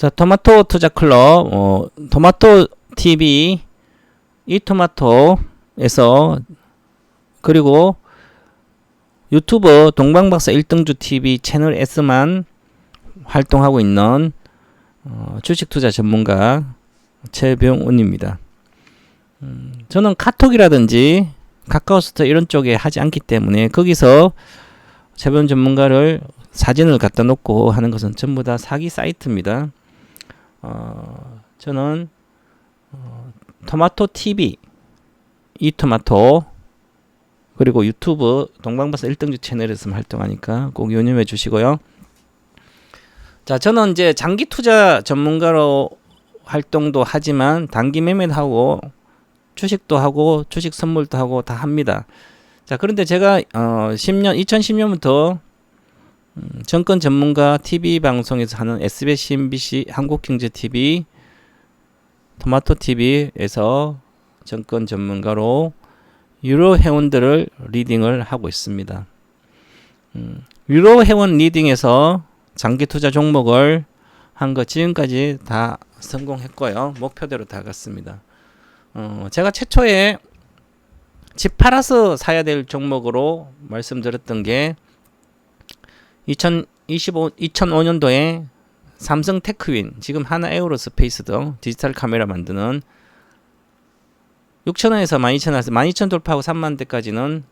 자, 토마토 투자 클럽, 토마토 TV, 이토마토에서, 그리고 유튜브 동방박사 1등주 TV 채널 S만 활동하고 있는 주식 투자 전문가 최병훈입니다. 저는 카톡이라든지 카카오스토어 이런 쪽에 하지 않기 때문에 거기서 최병훈 전문가를 사진을 갖다 놓고 하는 것은 전부 다 사기 사이트입니다. 저는 토마토 TV, 이토마토, 그리고 유튜브 동방박사 1등주 채널에서 활동하니까 꼭 유념해 주시고요. 자, 저는 이제 장기 투자 전문가로 활동도 하지만 단기 매매도 하고 주식도 하고 주식 선물도 하고 다 합니다. 자, 그런데 제가 2010년부터 정권 전문가 TV 방송에서 하는 SBS, MBC, 한국경제TV, 토마토 TV에서 정권 전문가로 유료 회원들을 리딩을 하고 있습니다. 유료 회원 리딩에서 장기 투자 종목을 한 거 지금까지 다 성공했고요. 목표대로 다 갔습니다. 제가 최초에 집 팔아서 사야 될 종목으로 말씀드렸던 게 2005년도에 삼성 테크윈, 지금 하나 에어로스페이스 등 디지털 카메라 만드는 6,000원에서 12,000원에서 12,000 돌파하고 30,000대까지는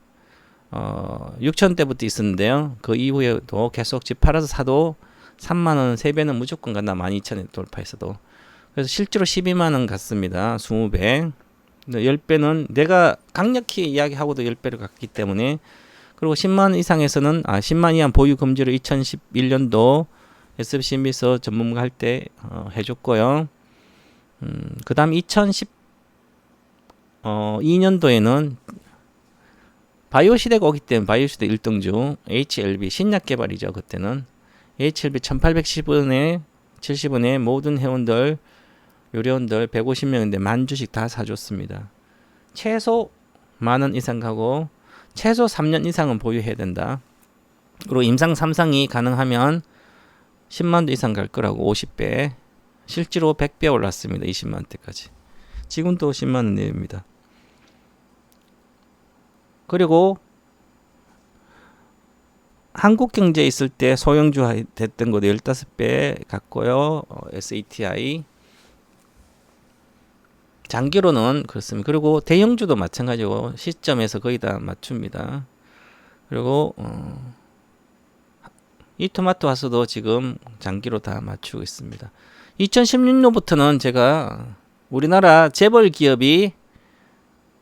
6,000대부터 있었는데요. 그 이후에도 계속 집 팔아서 사도 3만원, 3배는 무조건 간다. 12,000원 돌파했어도. 그래서 실제로 12만원 갔습니다. 20배. 10배는 내가 강력히 이야기하고도 10배를 갔기 때문에. 그리고 10만 이상에서는 10만 이하 보유 금지를 2011년도 SBC에서 전문가 할 때 해줬고요. 그 다음 2012년도에는 바이오 시대가 오기 때문에 바이오 시대 1등주 HLB 신약 개발이죠. 그때는 HLB 1810원에 70원에 모든 회원들 유료원들 150명인데 만 주식 다 사줬습니다. 최소 만원 이상 가고 최소 3년 이상은 보유해야 된다. 그리고 임상 3상이 가능하면 10만원 이상 갈 거라고 50배. 실제로 100배 올랐습니다. 20만원대까지. 지금도 10만원 내외입니다. 그리고 한국경제에 있을 때 소형주 됐던 것도 15배 갔고요. SATI. 장기로는 그렇습니다. 그리고 대형주도 마찬가지고 시점에서 거의 다 맞춥니다. 그리고 이토마토 하수도 지금 장기로 다 맞추고 있습니다. 2016년부터는 제가 우리나라 재벌 기업이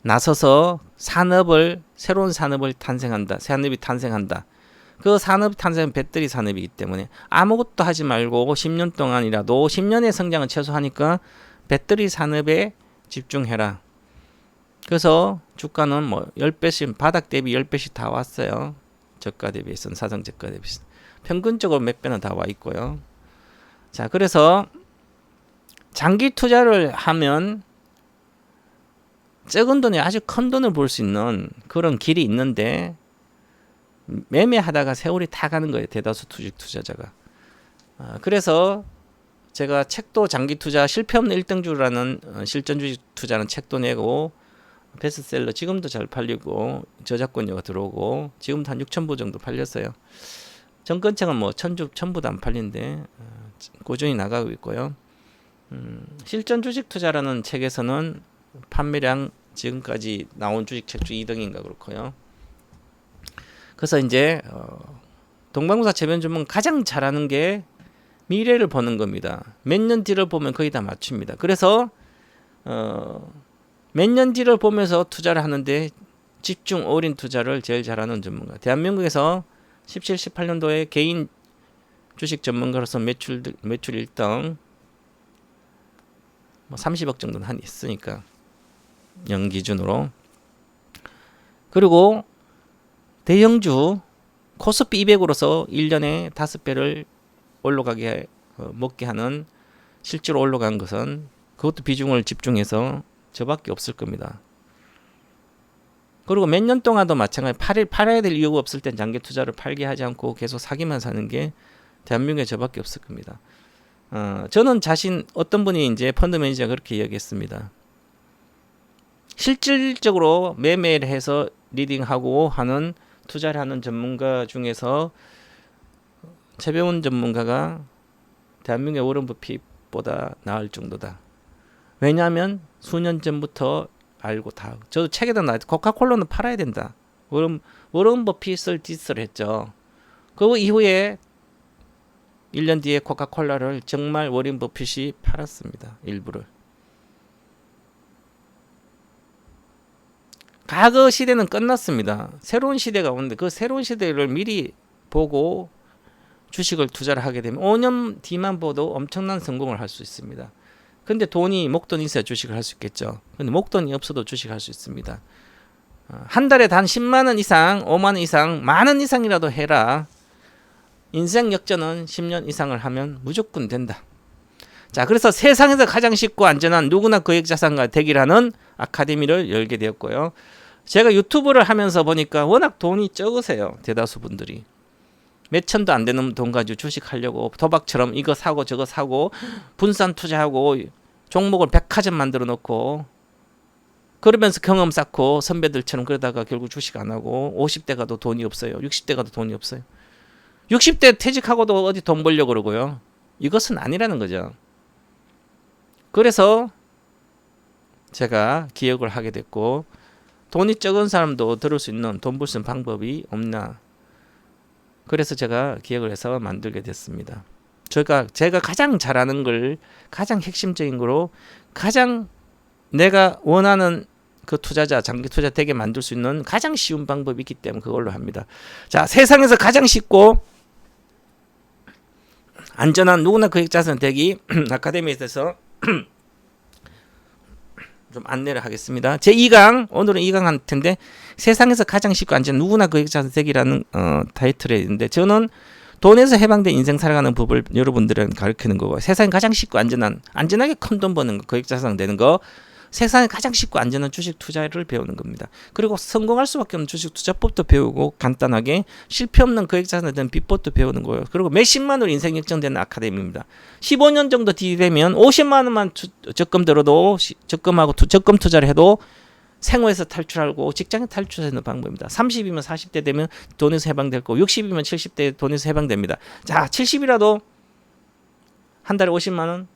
나서서 새로운 산업을 탄생한다. 산업이 탄생한다. 그 산업 탄생은 배터리 산업이기 때문에 아무것도 하지 말고 10년 동안이라도 10년의 성장을 최소화하니까 배터리 산업에 집중해라. 그래서 주가는 뭐 10배씩 바닥 대비 10배씩 다 왔어요. 저가 대비해서는 사상 저가 대비해서 평균적으로 몇 배는 다 와 있고요. 자, 그래서 장기 투자를 하면 적은 돈에 아주 큰 돈을 벌 수 있는 그런 길이 있는데 매매하다가 세월이 다 가는 거예요. 대다수 주식 투자자가. 그래서 제가 책도 장기 투자 실패 없는 1등주라는 실전 주식 투자는 책도 내고 베스트셀러 지금도 잘 팔리고 저작권료가 들어오고 지금도 한 6,000부 정도 팔렸어요. 정권책은 뭐 1,000주 전부도 안 팔린데 꾸준히 나가고 있고요. 실전 주식 투자라는 책에서는 판매량 지금까지 나온 주식 책 중 2등인가 그렇고요. 그래서 이제 동방박사 최병훈 전문가 가장 잘하는 게 미래를 보는 겁니다. 몇 년 뒤를 보면 거의 다 맞춥니다. 그래서 몇 년 뒤를 보면서 투자를 하는데 집중 올인 투자를 제일 잘하는 전문가. 대한민국에서 17, 18년도에 개인 주식 전문가로서 매출 1등 뭐 30억 정도는 한 있으니까 연 기준으로. 그리고 대형주 코스피 200으로서 1년에 5배를 올라가게 먹게 하는 실제로 올라간 것은 그것도 비중을 집중해서 저밖에 없을 겁니다. 그리고 몇 년 동안도 마찬가지 팔아야 될 이유가 없을 땐 장기 투자를 팔게 하지 않고 계속 사기만 사는 게 대한민국에 저밖에 없을 겁니다. 저는 어떤 분이 이제 펀드 매니저가 그렇게 이야기했습니다. 실질적으로 매매를 해서 리딩하고 하는 투자를 하는 전문가 중에서 최배운 전문가가 대한민국의 워런 버핏보다 나을 정도다. 왜냐하면 수년 전부터 알고 다. 저도 책에다 나왔죠. 코카콜라는 팔아야 된다. 워런 버핏을 디스를 했죠. 그 이후에 1년 뒤에 코카콜라를 정말 워런 버핏이 팔았습니다. 일부를. 과거 시대는 끝났습니다. 새로운 시대가 오는데 그 새로운 시대를 미리 보고 주식을 투자를 하게 되면 5년 뒤만 보도 엄청난 성공을 할 수 있습니다. 근데 목돈이 있어야 주식을 할 수 있겠죠. 근데 목돈이 없어도 주식을 할 수 있습니다. 한 달에 단 10만 원 이상, 5만 원 이상, 만 원 이상이라도 해라. 인생 역전은 10년 이상을 하면 무조건 된다. 자, 그래서 세상에서 가장 쉽고 안전한 누구나 거액자산가 되기라는 아카데미를 열게 되었고요. 제가 유튜브를 하면서 보니까 워낙 돈이 적으세요. 대다수 분들이. 몇천도 안 되는 돈 가지고 주식하려고 도박처럼 이거 사고 저거 사고 분산 투자하고 종목을 100가점 만들어 놓고 그러면서 경험 쌓고 선배들처럼 그러다가 결국 주식 안 하고 50대 가도 돈이 없어요. 60대 가도 돈이 없어요. 60대 퇴직하고도 어디 돈 벌려고 그러고요. 이것은 아니라는 거죠. 그래서 제가 기억을 하게 됐고 돈이 적은 사람도 들을 수 있는 돈 벌 수 있는 방법이 없나. 그래서 제가 기억을 해서 만들게 됐습니다. 제가 가장 잘하는 걸 가장 핵심적인 거로 가장 내가 원하는 그 투자자, 장기 투자 되게 만들 수 있는 가장 쉬운 방법이 있기 때문에 그걸로 합니다. 자, 세상에서 가장 쉽고 안전한 누구나 거액자산 되기 아카데미에 대해서 좀 안내를 하겠습니다. 제 2강, 오늘은 2강 할 텐데 세상에서 가장 쉽고 안전한 누구나 거액자산 되기라는 타이틀에 있는데 저는 돈에서 해방된 인생 살아가는 법을 여러분들은 가르치는 거고 세상에 가장 쉽고 안전하게 큰 돈 버는 거, 거액자산 되는 거 세상에 가장 쉽고 안전한 주식 투자를 배우는 겁니다. 그리고 성공할 수밖에 없는 주식 투자법도 배우고 간단하게 실패 없는 거액자산에 대한 비법도 배우는 거예요. 그리고 몇십만 원 인생 역전되는 아카데미입니다. 15년 정도 뒤되면 50만 원만 적금 들어도 적금 투자를 해도 생활에서 탈출하고 직장에 탈출하는 방법입니다. 30이면 40대 되면 돈에서 해방될 거고 60이면 70대 돈에서 해방됩니다. 자, 70이라도 한 달에 50만 원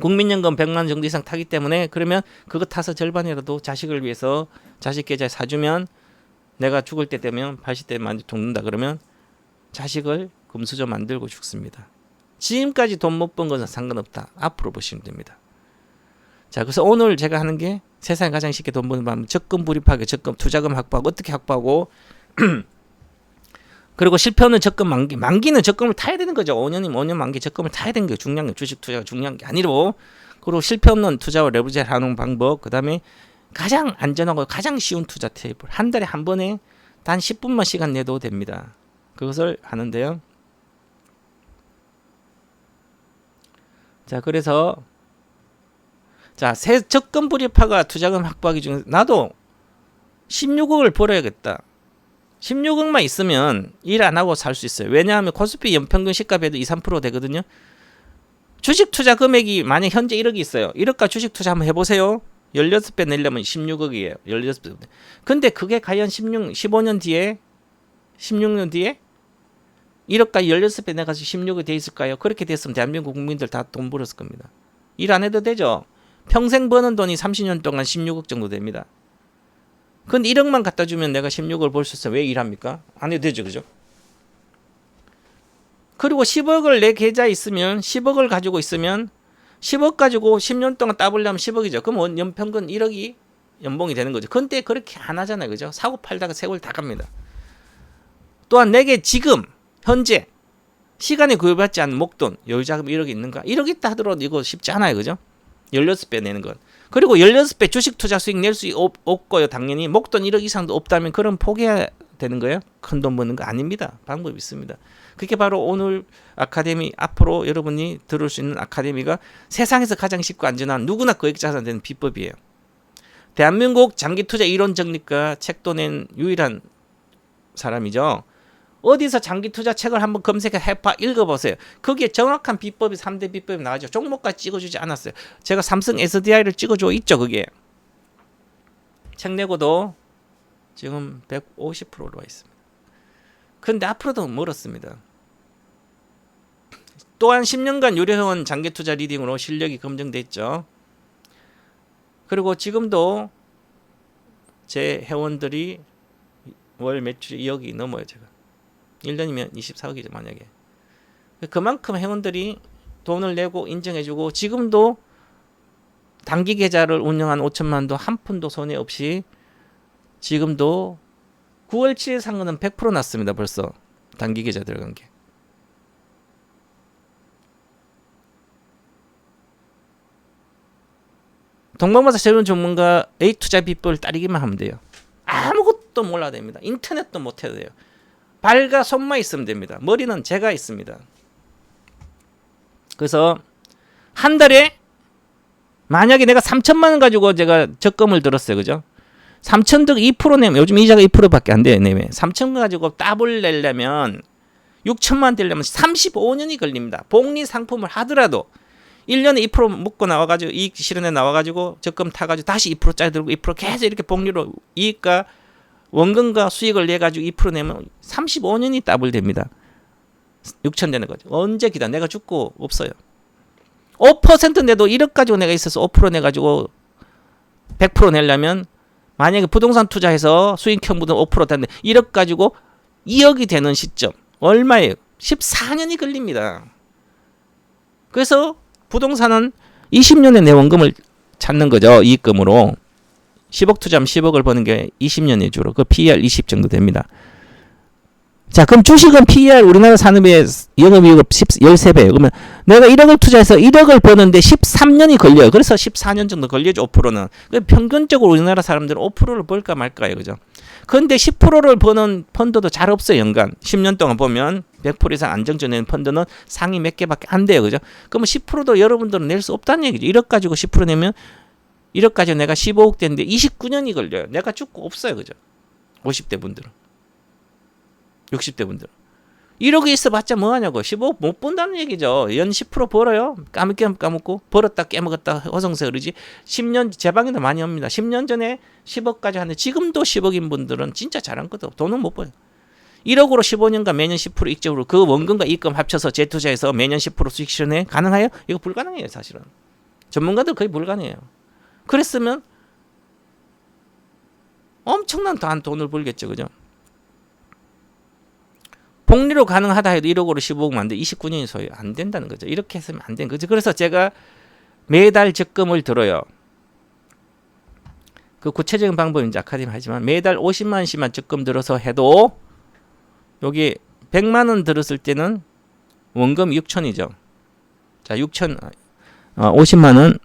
국민연금 100만 원 정도 이상 타기 때문에 그러면 그거 타서 절반이라도 자식을 위해서 자식 계좌에 사주면 내가 죽을 때 되면 80대 만지 죽는다 그러면 자식을 금수저 만들고 죽습니다. 지금까지 돈 못 번 것은 상관없다. 앞으로 보시면 됩니다. 자, 그래서 오늘 제가 하는 게 세상에 가장 쉽게 돈 버는 방법 적금 불입하기, 적금 투자금 확보하고 어떻게 확보하고 그리고 실패 없는 적금 만기는 적금을 타야 되는 거죠. 5년이면 5년 만기 적금을 타야 되는 게 중요한 게 주식 투자가 중요한 게 아니고 그리고 실패 없는 투자와 레버리지를 하는 방법 그다음에 가장 안전하고 가장 쉬운 투자 테이블 한 달에 한 번에 단 10분만 시간 내도 됩니다. 그것을 하는데요. 자, 그래서 새 적금 불입하가 투자금 확보하기 중에 나도 16억을 벌어야겠다. 16억만 있으면 일 안 하고 살 수 있어요. 왜냐하면 코스피 연평균 시가배도 2, 3% 되거든요. 주식 투자 금액이 만약 현재 1억이 있어요. 1억과 주식 투자 한번 해보세요. 16배 내려면 16억이에요. 16배. 근데 그게 과연 15년 뒤에 16년 뒤에 1억과 16배 내가지고 16억이 돼 있을까요? 그렇게 됐으면 대한민국 국민들 다 돈 벌었을 겁니다. 일 안 해도 되죠. 평생 버는 돈이 30년 동안 16억 정도 됩니다. 근데 1억만 갖다 주면 내가 16억을 벌 수 있어. 왜 일합니까? 안 해도 되죠. 그죠? 그리고 10억을 내 계좌에 있으면 10억을 가지고 있으면 10억 가지고 10년 동안 따블려면 10억이죠. 그럼 연평균 1억이 연봉이 되는 거죠. 근데 그렇게 안 하잖아요. 그죠? 사고 팔다가 세월 다 갑니다. 또한 내게 지금 현재 시간에 구애받지 않는 목돈 여유자금 1억이 있는가? 1억 있다 하더라도 이거 쉽지 않아요. 그죠? 16배 내는 건. 그리고 16배 주식 투자 수익 낼 수 없고요. 당연히 목돈 1억 이상도 없다면 그럼 포기해야 되는 거예요. 큰 돈 버는 거 아닙니다. 방법이 있습니다. 그게 바로 오늘 아카데미 앞으로 여러분이 들을 수 있는 아카데미가 세상에서 가장 쉽고 안전한 누구나 거액자산 되는 비법이에요. 대한민국 장기투자 이론 정리가 책도 낸 유일한 사람이죠. 어디서 장기 투자 책을 한번 검색해 봐 읽어보세요. 거기에 정확한 비법이 3대 비법이 나와죠. 종목까지 찍어주지 않았어요. 제가 삼성 SDI를 찍어줘 있죠. 그게 책 내고도 지금 150% 올라와 있습니다. 그런데 앞으로도 멀었습니다. 또한 10년간 유료회원 장기 투자 리딩으로 실력이 검증됐죠. 그리고 지금도 제 회원들이 월 매출이 2억이 넘어요. 제가 1년이면 24억이죠. 만약에 그만큼 회원들이 돈을 내고 인정해주고 지금도 단기 계좌를 운영한 5천만도 한 푼도 손해 없이 지금도 9월 7일 산 거는 100% 났습니다. 벌써 단기 계좌 들어간 게. 동방마사 새로운 전문가 A 투자 비법을 따르기만 하면 돼요. 아무것도 몰라야 됩니다. 인터넷도 못 해도 돼요. 발과 손만 있으면 됩니다. 머리는 제가 있습니다. 그래서 한 달에 만약에 내가 3천만 원 가지고 제가 적금을 들었어요. 그죠? 3천 득 2% 내면 요즘 이자가 2%밖에 안 돼요. 내면 3천 가지고 더블 내려면 6천만 원 되려면 35년이 걸립니다. 복리 상품을 하더라도 1년에 2% 묶고 나와가지고 이익 실현에 나와가지고 적금 타가지고 다시 2%짜리 들고 2% 계속 이렇게 복리로 이익과 원금과 수익을 내가지고 2% 내면 35년이 더블 됩니다. 6천 되는 거죠. 언제 기다 내가 죽고 없어요. 5% 내도 1억 가지고 내가 있어서 5% 내가지고 100% 내려면 만약에 부동산 투자해서 수익형 부동 5% 되는데 1억 가지고 2억이 되는 시점 얼마예요? 14년이 걸립니다. 그래서 부동산은 20년에 내 원금을 찾는 거죠. 이익금으로 10억 투자하면 10억을 버는 게 20년에 주로 그 PER 20 정도 됩니다. 자, 그럼 주식은 PER 우리나라 산업의 영업이익을 13배예요. 그러면 내가 1억을 투자해서 1억을 버는데 13년이 걸려요. 그래서 14년 정도 걸려죠. 5%는. 평균적으로 우리나라 사람들은 5%를 벌까 말까요. 그죠? 그런데 10%를 버는 펀드도 잘 없어요. 연간 10년 동안 보면 100% 이상 안정적으로 내는 펀드는 상위 몇 개밖에 안 돼요. 그죠? 그러면 10%도 여러분들은 낼 수 없다는 얘기죠. 1억 가지고 10% 내면 1억 가지고 내가 15억 되는데 29년이 걸려요. 내가 죽고 없어요. 그죠? 50대 분들은. 60대 분들 1억이 있어봤자 뭐하냐고. 15억 못 번다는 얘기죠. 연 10% 벌어요. 까먹고 벌었다 깨먹었다 허송세 흐르지. 10년 제 방에도 많이 옵니다. 10년 전에 10억까지 하는데 지금도 10억인 분들은 진짜 잘한 거도 돈은 못 벌어요. 1억으로 15년간 매년 10% 익적으로 그 원금과 이익금 합쳐서 재투자해서 매년 10% 수익 실현해 가능해요? 이거 불가능해요. 사실은 전문가들 거의 불가능해요. 그랬으면 엄청난 돈을 벌겠죠. 그죠? 복리로 가능하다 해도 1억으로 15억 만데 29년이 소요. 안 된다는 거죠. 이렇게 했으면 안 되는 거죠. 그래서 제가 매달 적금을 들어요. 그 구체적인 방법은 이제 아카데미 하지만 매달 50만 원씩만 적금 들어서 해도 여기 100만 원 들었을 때는 원금 6천이죠. 자, 6천 50만 원.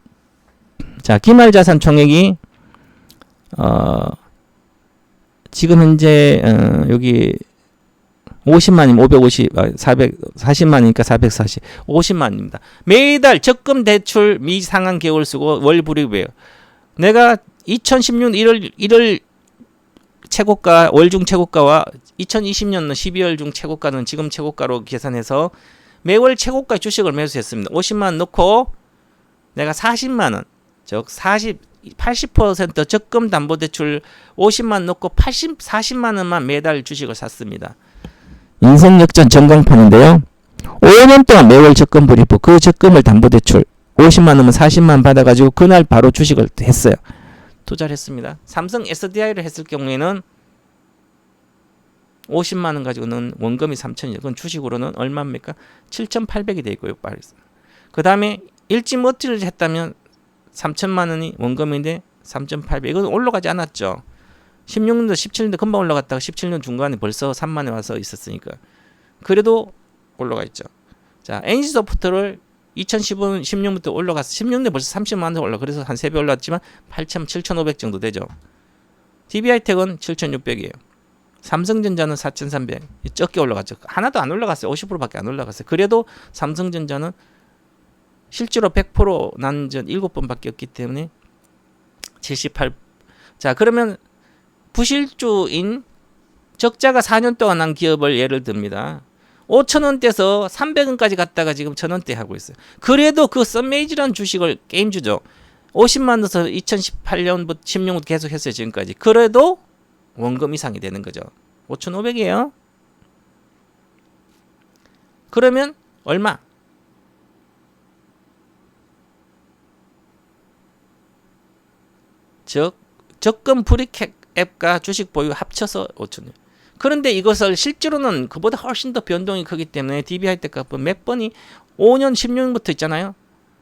자, 기말 자산 총액이 지금 현재 여기 50만이면 550, 440만이니까 440, 50만입니다. 매달 적금 대출 미상한 개월 쓰고 월 불입이에요. 내가 2016년 1월 최고가, 월중 최고가와 2020년 12월 중 최고가는 지금 최고가로 계산해서 매월 최고가 주식을 매수했습니다. 50만 원 넣고 내가 40만 원, 즉 80% 적금 담보대출 50만 원 넣고 40만 원만 매달 주식을 샀습니다. 인생 역전 전광판인데요. 5년 동안 매월 적금 불입부 그 적금을 담보대출 50만 원은 40만 받아가지고 그날 바로 주식을 했어요. 투자를 했습니다. 삼성 SDI를 했을 경우에는 50만 원 가지고는 원금이 3천이죠. 그건 주식으로는 얼마입니까? 7,800이 돼 있고요. 그 다음에 일지머티를 했다면 3천만 원이 원금인데 3,800. 이건 올라가지 않았죠. 16년도 17년도 금방 올라갔다가 17년 중간에 벌써 3만에 와서 있었으니까 그래도 올라가 있죠. 자, NC소프트를 2015년 16년부터 올라갔어. 16년에 벌써 30만 원 올라. 그래서 한 3배 올랐지만 7,500 정도 되죠. DB하이텍은 7,600이에요. 삼성전자는 4,300. 적게 올라갔죠. 하나도 안 올라갔어요. 50%밖에 안 올라갔어요. 그래도 삼성전자는 실제로 100% 난전 7번밖에 없기 때문에 78. 자, 그러면 부실주인 적자가 4년 동안 난 기업을 예를 듭니다. 5,000원대에서 300원까지 갔다가 지금 1,000원대 하고 있어요. 그래도 그 썬메이지라는 주식을 게임주죠. 50만 넣어서 2018년부터 16년 계속 했어요. 지금까지. 그래도 원금 이상이 되는 거죠. 5,500이에요. 그러면 얼마? 적금 불이익 앱과 주식 보유 합쳐서 5,000원. 그런데 이것을 실제로는 그보다 훨씬 더 변동이 크기 때문에 DBI 때값 몇 번이 5년 16년부터 있잖아요.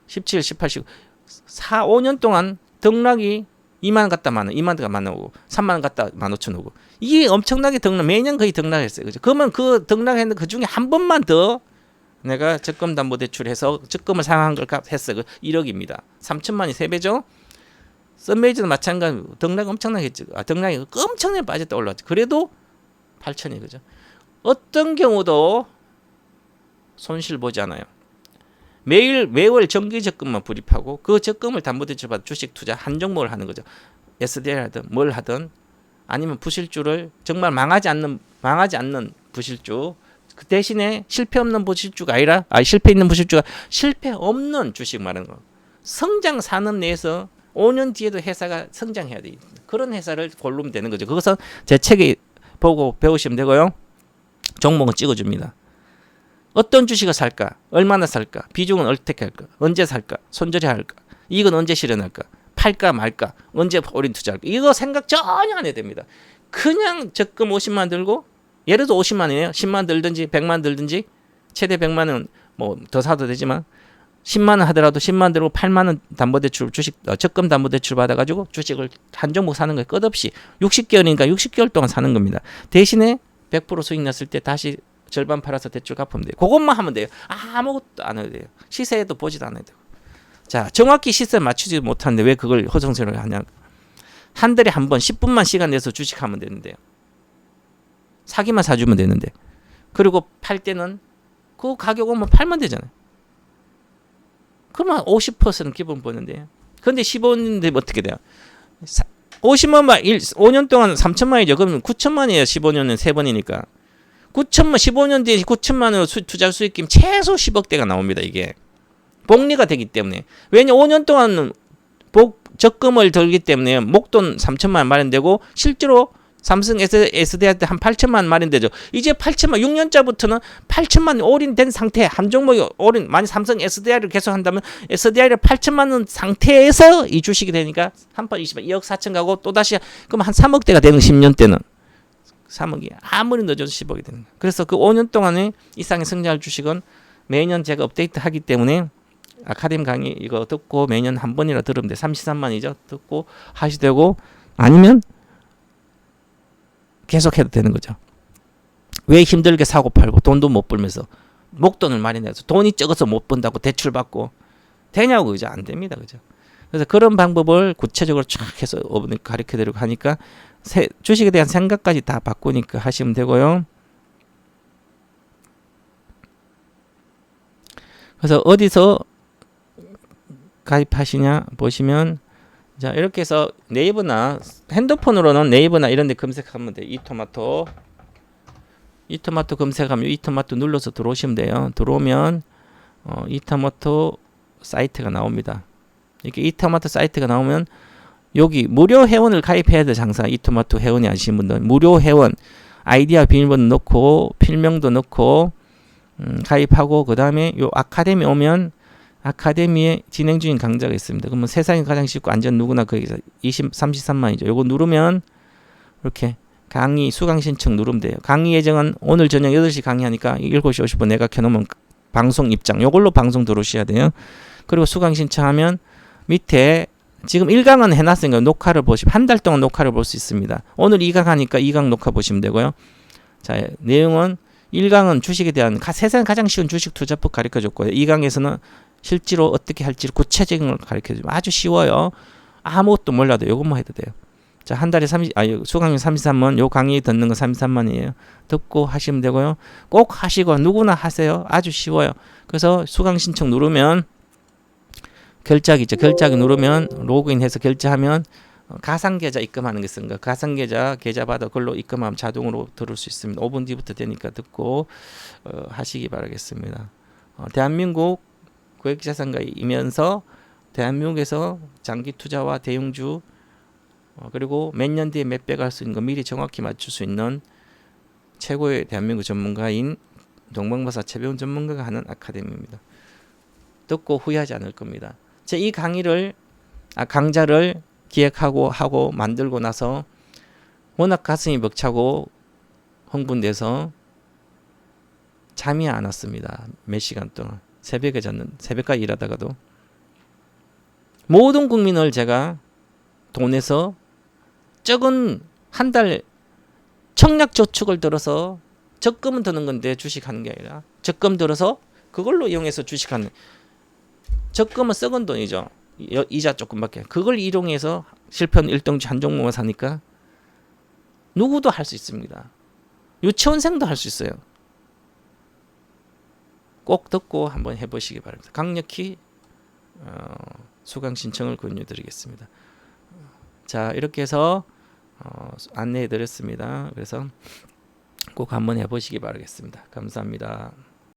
17, 18, 19 4, 5년 동안 등락이 2만 원 갔다 만 원, 2만 원 만오고 3만 원 갔다 15,000 오고 이게 엄청나게 등락 매년 거의 등락했어요. 그죠? 그러면 그 등락했는데 그 중에 한 번만 더 내가 적금담보대출해서 적금을 상환한 걸 했어. 1억입니다. 3천만이 3배죠. 썬메이지도 마찬가지 등락이 엄청나게 했죠. 등락이 엄청나게 빠졌다 올라왔죠. 그래도 8천이 그죠. 어떤 경우도 손실 보지 않아요. 매월 정기 적금만 불입하고 그 적금을 담보대출 받아 주식 투자 한 종목을 하는 거죠. SDR 하든 뭘 하든 아니면 부실주를 정말 망하지 않는 부실주 그 대신에 실패 없는 부실주가 아니라 실패 있는 부실주가 실패 없는 주식 말하는 거. 성장 산업 내에서 5년 뒤에도 회사가 성장해야 돼. 그런 회사를 고르면 되는 거죠. 그것은 제 책에 보고 배우시면 되고요. 종목은 찍어줍니다. 어떤 주식을 살까? 얼마나 살까? 비중은 어떻게 할까? 언제 살까? 손절해야 할까? 이익은 언제 실현할까? 팔까 말까? 언제 올인 투자할까? 이거 생각 전혀 안 해야 됩니다. 그냥 적금 50만 들고 예를 들어 50만 원이에요. 10만 들든지 100만 들든지 최대 100만 원 뭐 더 사도 되지만 10만 원 하더라도 10만 들고 8만 원 담보대출 주식 적금 담보대출 받아가지고 주식을 한 종목 사는 거예요. 끝없이 60개월이니까 60개월 동안 사는 겁니다. 대신에 100% 수익 났을 때 다시 절반 팔아서 대출 갚으면 돼요. 그것만 하면 돼요. 아무것도 안 해도 돼요. 시세에도 보지도 않아야 되고. 자, 정확히 시세 맞추지 못하는데 왜 그걸 허송세를 하냐? 한 달에 한 번 10분만 시간 내서 주식하면 되는데요. 사기만 사주면 되는데. 그리고 팔 때는 그 가격 오면 팔면 되잖아요. 그러면 50%는 기본 보는데요. 그런데 15년인데 어떻게 돼요? 50만만 5년 동안 3천만이죠. 그러면 9천만이에요. 15년은 3번이니까. 9천만 15년 뒤에 9천만 원으로 투자 수익금 최소 10억대가 나옵니다. 이게 복리가 되기 때문에. 왜냐 5년 동안 적금을 들기 때문에 목돈 3천만 원 마련되고 실제로 삼성 SDI 때 한 8천만 원 마련되죠. 이제 8천만 6년짜부터는 8천만 원 올인된 상태 한 종목이 올인 만약 삼성 SDI를 계속 한다면 SDI를 8천만 원 상태에서 이 주식이 되니까 한판 20만 2억 4천 가고 또다시 그럼 한 3억대가 되는 10년 때는 3억이 아무리 늦어도 10억이 되는 거예요. 그래서 그 5년 동안에 이상의 성장할 주식은 매년 제가 업데이트 하기 때문에 아카데미 강의 이거 듣고 매년 한 번이라 들으면 돼. 33만이죠. 듣고 하시되고 아니면 계속 해도 되는 거죠. 왜 힘들게 사고 팔고 돈도 못 벌면서 목돈을 마련해서 돈이 적어서 못 번다고 대출 받고 되냐고 그죠? 안 됩니다. 그죠? 그래서 그런 방법을 구체적으로 쫙 해서 가르쳐 드리고 하니까 주식에 대한 생각까지 다 바꾸니까 하시면 되고요. 그래서 어디서 가입하시냐 보시면 자 이렇게 해서 네이버나 핸드폰으로는 네이버나 이런 데 검색하면 돼요. 이토마토 검색하면 이토마토 눌러서 들어오시면 돼요. 들어오면 이토마토 사이트가 나옵니다. 이렇게 이토마토 사이트가 나오면 여기 무료 회원을 가입해야 돼. 항상 이토마토 회원이 아시는 분들 무료 회원 아이디와 비밀번호 넣고 필명도 넣고 가입하고 그 다음에 요 아카데미 오면 아카데미에 진행 중인 강좌가 있습니다. 그러면 세상에 가장 쉽고 안전 누구나 거기서 33만이죠. 요거 누르면 이렇게 강의 수강 신청 누르면 돼요. 강의 예정은 오늘 저녁 8시 강의하니까 7시 50분 내가 켜놓으면 방송 입장 요걸로 방송 들어오셔야 돼요. 그리고 수강 신청하면 밑에 지금 1강은 해놨으니까 녹화를 보시면 한 달 동안 녹화를 볼 수 있습니다. 오늘 2강 하니까 2강 녹화 보시면 되고요. 자 내용은 1강은 주식에 대한 세상 가장 쉬운 주식 투자법 가르쳐줬고요. 2강에서는 실제로 어떻게 할지 구체적인 걸 가르쳐주면 아주 쉬워요. 아무것도 몰라도 이것만 해도 돼요. 자, 한 달에 수강료 33만, 요 강의 듣는 거 33만이에요. 듣고 하시면 되고요. 꼭 하시고 누구나 하세요. 아주 쉬워요. 그래서 수강 신청 누르면 결제하기 있죠. 결제하기 누르면 로그인해서 결제하면 가상계좌 입금하는 게 있습니다. 가상계좌 받아 그걸로 입금하면 자동으로 들을 수 있습니다. 5분 뒤부터 되니까 듣고 하시기 바라겠습니다. 대한민국 고액자산가이면서 대한민국에서 장기 투자와 대형주 그리고 몇 년 뒤에 몇 배 갈 수 있는 거 미리 정확히 맞출 수 있는 최고의 대한민국 전문가인 동방박사 최배운 전문가가 하는 아카데미입니다. 듣고 후회하지 않을 겁니다. 제 이 강좌를 기획하고 하고 만들고 나서 워낙 가슴이 벅차고 흥분돼서 잠이 안 왔습니다. 몇 시간 동안 새벽까지 일하다가도 모든 국민을 제가 돈에서 적은 한 달 청약 저축을 들어서 적금은 드는 건데 주식하는 게 아니라 적금 들어서 그걸로 이용해서 주식하는 적금은 썩은 돈이죠. 이자 조금밖에. 그걸 이용해서 실편 1등주 한 종목만 사니까 누구도 할 수 있습니다. 유치원생도 할 수 있어요. 꼭 듣고 한번 해보시기 바랍니다. 강력히 수강 신청을 권유드리겠습니다. 자, 이렇게 해서 안내해 드렸습니다. 그래서 꼭 한번 해보시기 바라겠습니다. 감사합니다.